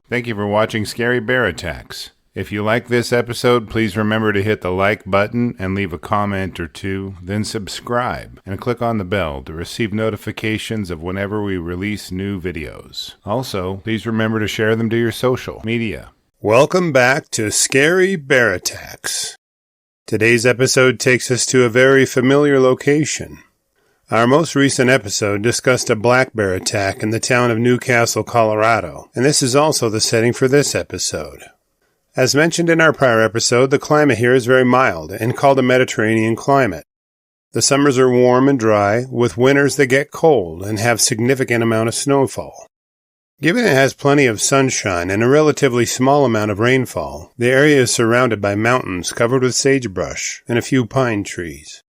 Thank you for watching Scary Bear Attacks. If you like this episode, please remember to hit the like button and leave a comment or two, then subscribe and click on the bell to receive notifications of whenever we release new videos. Also, please remember to share them to your social media. Welcome back to Scary Bear Attacks. Today's episode takes us to a very familiar location. Our most recent episode discussed a black bear attack in the town of Newcastle, Colorado, and this is also the setting for this episode. As mentioned in our prior episode, the climate here is very mild and called a Mediterranean climate. The summers are warm and dry, with winters that get cold and have significant amount of snowfall. Given it has plenty of sunshine and a relatively small amount of rainfall, the area is surrounded by mountains covered with sagebrush and a few pine trees.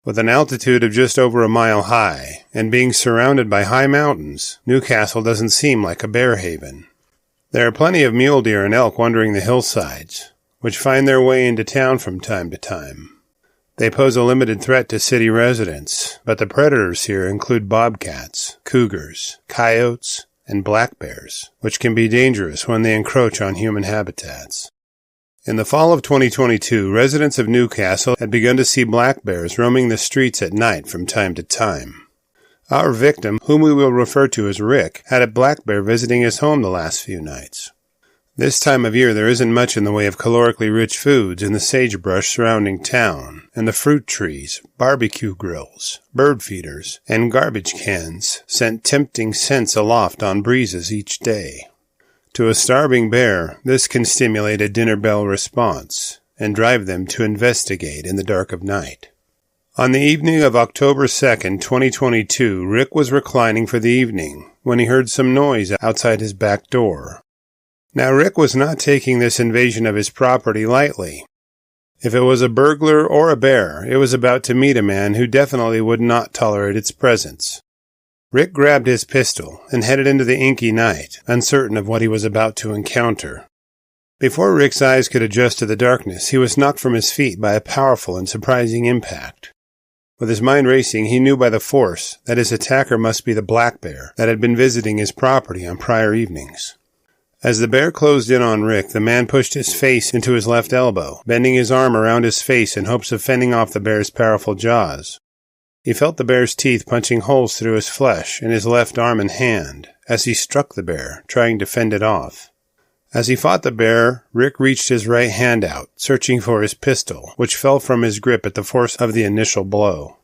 With an altitude of just over a mile high, and being surrounded by high mountains, Newcastle doesn't seem like a bear haven. There are plenty of mule deer and elk wandering the hillsides, which find their way into town from time to time. They pose a limited threat to city residents, but the predators here include bobcats, cougars, coyotes, and black bears, which can be dangerous when they encroach on human habitats. In the fall of 2022, residents of Newcastle had begun to see black bears roaming the streets at night from time to time. Our victim, whom we will refer to as Rick, had a black bear visiting his home the last few nights. This time of year there isn't much in the way of calorically rich foods in the sagebrush surrounding town, and the fruit trees, barbecue grills, bird feeders, and garbage cans sent tempting scents aloft on breezes each day. To a starving bear, this can stimulate a dinner bell response and drive them to investigate in the dark of night. On the evening of October 2nd, 2022, Rick was reclining for the evening when he heard some noise outside his back door. Now, Rick was not taking this invasion of his property lightly. If it was a burglar or a bear, it was about to meet a man who definitely would not tolerate its presence. Rick grabbed his pistol and headed into the inky night, uncertain of what he was about to encounter. Before Rick's eyes could adjust to the darkness, he was knocked from his feet by a powerful and surprising impact. With his mind racing, he knew by the force that his attacker must be the black bear that had been visiting his property on prior evenings. As the bear closed in on Rick, the man pushed his face into his left elbow, bending his arm around his face in hopes of fending off the bear's powerful jaws. He felt the bear's teeth punching holes through his flesh in his left arm and hand as he struck the bear, trying to fend it off. As he fought the bear, Rick reached his right hand out, searching for his pistol, which fell from his grip at the force of the initial blow.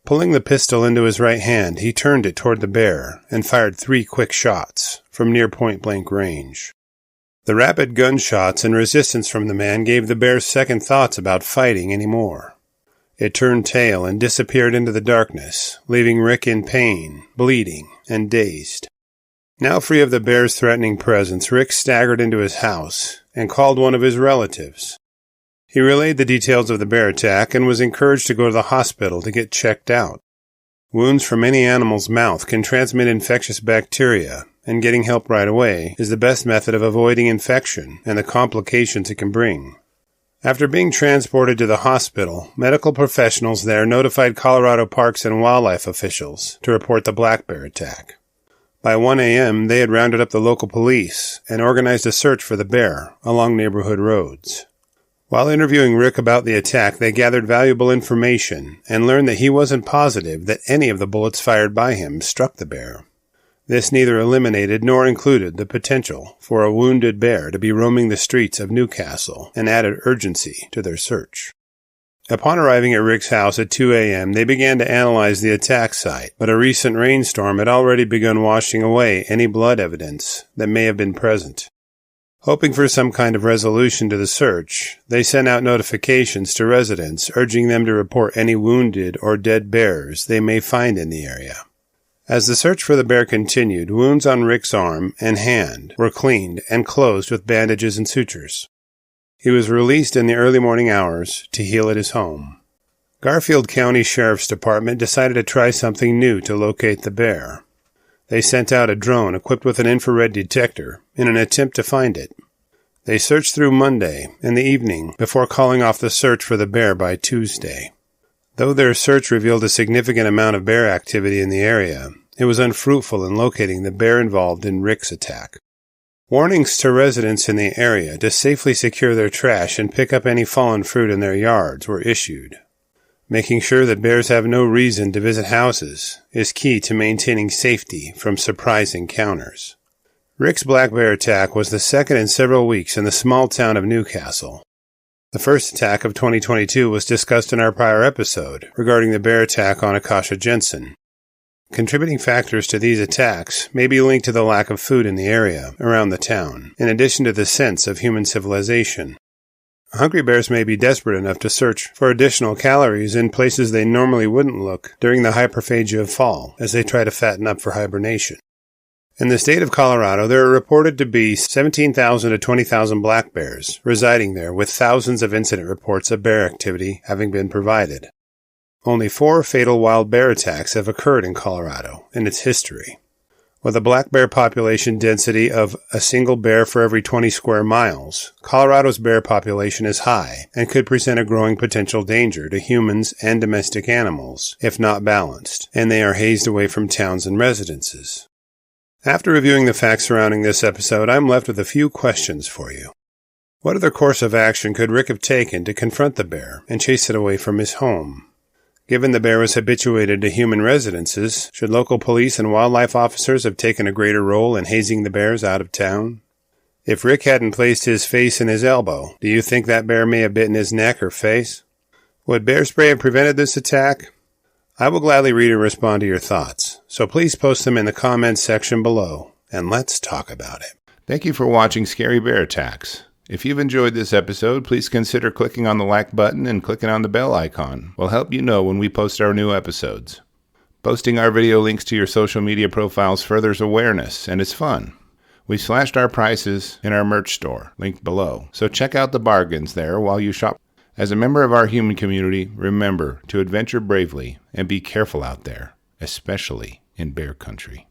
Pulling the pistol into his right hand, he turned it toward the bear and fired 3 quick shots from near point-blank range. The rapid gunshots and resistance from the man gave the bear second thoughts about fighting anymore. It turned tail and disappeared into the darkness, leaving Rick in pain, bleeding, and dazed. Now free of the bear's threatening presence, Rick staggered into his house and called one of his relatives. He relayed the details of the bear attack and was encouraged to go to the hospital to get checked out. Wounds from any animal's mouth can transmit infectious bacteria, and getting help right away is the best method of avoiding infection and the complications it can bring. After being transported to the hospital, medical professionals there notified Colorado Parks and Wildlife officials to report the black bear attack. By 1 a.m., they had rounded up the local police and organized a search for the bear along neighborhood roads. While interviewing Rick about the attack, they gathered valuable information and learned that he wasn't positive that any of the bullets fired by him struck the bear. This neither eliminated nor included the potential for a wounded bear to be roaming the streets of Newcastle and added urgency to their search. Upon arriving at Rick's house at 2 a.m., they began to analyze the attack site, but a recent rainstorm had already begun washing away any blood evidence that may have been present. Hoping for some kind of resolution to the search, they sent out notifications to residents urging them to report any wounded or dead bears they may find in the area. As the search for the bear continued, wounds on Rick's arm and hand were cleaned and closed with bandages and sutures. He was released in the early morning hours to heal at his home. Garfield County Sheriff's Department decided to try something new to locate the bear. They sent out a drone equipped with an infrared detector in an attempt to find it. They searched through Monday and the evening before calling off the search for the bear by Tuesday. Though their search revealed a significant amount of bear activity in the area, it was unfruitful in locating the bear involved in Rick's attack. Warnings to residents in the area to safely secure their trash and pick up any fallen fruit in their yards were issued. Making sure that bears have no reason to visit houses is key to maintaining safety from surprise encounters. Rick's black bear attack was the second in several weeks in the small town of Newcastle. The first attack of 2022 was discussed in our prior episode regarding the bear attack on Akasha Jensen. Contributing factors to these attacks may be linked to the lack of food in the area around the town, in addition to the sense of human civilization. Hungry bears may be desperate enough to search for additional calories in places they normally wouldn't look during the hyperphagia of fall, as they try to fatten up for hibernation. In the state of Colorado, there are reported to be 17,000 to 20,000 black bears residing there, with thousands of incident reports of bear activity having been provided. Only 4 fatal wild bear attacks have occurred in Colorado in its history. With a black bear population density of a single bear for every 20 square miles, Colorado's bear population is high and could present a growing potential danger to humans and domestic animals if not balanced, and they are hazed away from towns and residences. After reviewing the facts surrounding this episode, I'm left with a few questions for you. What other course of action could Rick have taken to confront the bear and chase it away from his home? Given the bear was habituated to human residences, should local police and wildlife officers have taken a greater role in hazing the bears out of town? If Rick hadn't placed his face in his elbow, do you think that bear may have bitten his neck or face? Would bear spray have prevented this attack? I will gladly read and respond to your thoughts, so please post them in the comments section below, and let's talk about it. Thank you for watching Scary Bear Attacks. If you've enjoyed this episode, please consider clicking on the like button and clicking on the bell icon. We'll help you know when we post our new episodes. Posting our video links to your social media profiles furthers awareness, and it's fun. We slashed our prices in our merch store, linked below, so check out the bargains there while you shop. As a member of our human community, remember to adventure bravely and be careful out there, especially in bear country.